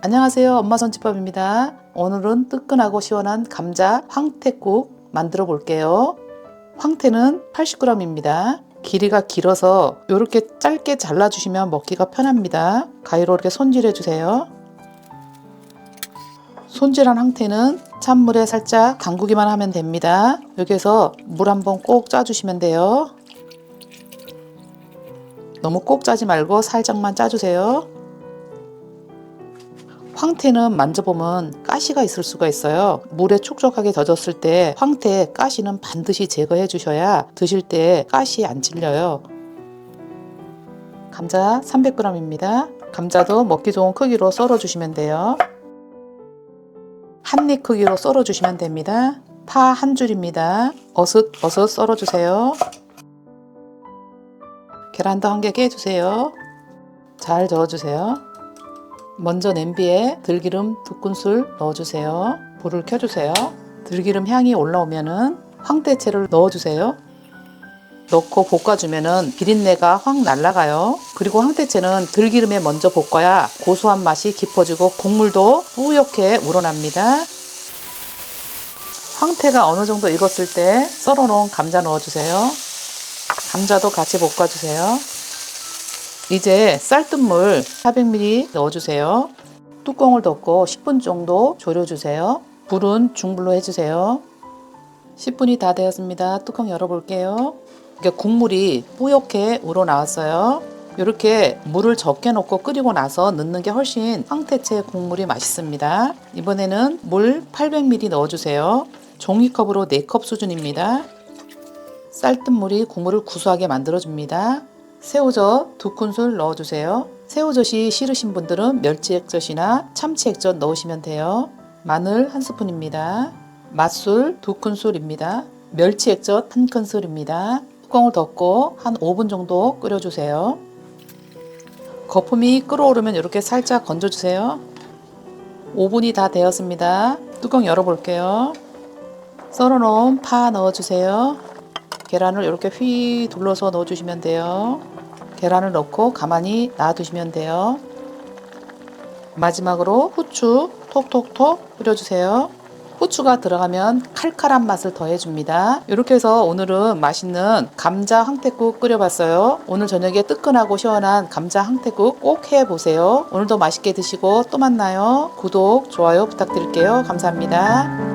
안녕하세요. 엄마 손집밥입니다. 오늘은 뜨끈하고 시원한 감자 황태국 만들어 볼게요. 황태는 80g입니다. 길이가 길어서 이렇게 짧게 잘라주시면 먹기가 편합니다. 가위로 이렇게 손질해 주세요. 손질한 황태는 찬물에 살짝 담그기만 하면 됩니다. 여기서 물 한번 꼭 짜주시면 돼요. 너무 꼭 짜지 말고 살짝만 짜주세요. 황태는 만져보면 가시가 있을 수가 있어요. 물에 촉촉하게 젖었을 때 황태 가시는 반드시 제거해 주셔야 드실 때 가시 안 찔려요. 감자 300g입니다. 감자도 먹기 좋은 크기로 썰어 주시면 돼요. 한 입 크기로 썰어 주시면 됩니다. 파 한 줄입니다. 어슷어슷 썰어 주세요. 계란도 한 개 깨주세요. 잘 저어주세요. 먼저 냄비에 들기름 2큰술 넣어주세요. 불을 켜주세요. 들기름 향이 올라오면은 황태채를 넣어주세요. 넣고 볶아주면은 비린내가 확 날아가요. 그리고 황태채는 들기름에 먼저 볶아야 고소한 맛이 깊어지고 국물도 뿌옇게 우러납니다. 황태가 어느 정도 익었을 때 썰어놓은 감자 넣어주세요. 감자도 같이 볶아주세요. 이제 쌀뜨물 400ml 넣어주세요. 뚜껑을 덮고 10분 정도 졸여주세요. 불은 중불로 해주세요. 10분이 다 되었습니다. 뚜껑 열어볼게요. 국물이 뿌옇게 우러나왔어요. 이렇게 물을 적게 넣고 끓이고 나서 넣는 게 훨씬 황태채 국물이 맛있습니다. 이번에는 물 800ml 넣어주세요. 종이컵으로 4컵 수준입니다. 쌀뜨물이 국물을 구수하게 만들어줍니다. 새우젓 2큰술 넣어주세요. 새우젓이 싫으신 분들은 멸치액젓이나 참치액젓 넣으시면 돼요. 마늘 1스푼입니다. 맛술 2큰술입니다. 멸치액젓 1큰술입니다. 뚜껑을 덮고 한 5분 정도 끓여주세요. 거품이 끓어오르면 이렇게 살짝 건져주세요. 5분이 다 되었습니다. 뚜껑 열어볼게요. 썰어놓은 파 넣어주세요. 계란을 이렇게 휘 둘러서 넣어주시면 돼요. 계란을 넣고 가만히 놔두시면 돼요. 마지막으로 후추 톡톡톡 뿌려주세요. 후추가 들어가면 칼칼한 맛을 더해줍니다. 이렇게 해서 오늘은 맛있는 감자 황태국 끓여봤어요. 오늘 저녁에 뜨끈하고 시원한 감자 황태국 꼭 해보세요. 오늘도 맛있게 드시고 또 만나요. 구독, 좋아요 부탁드릴게요. 감사합니다.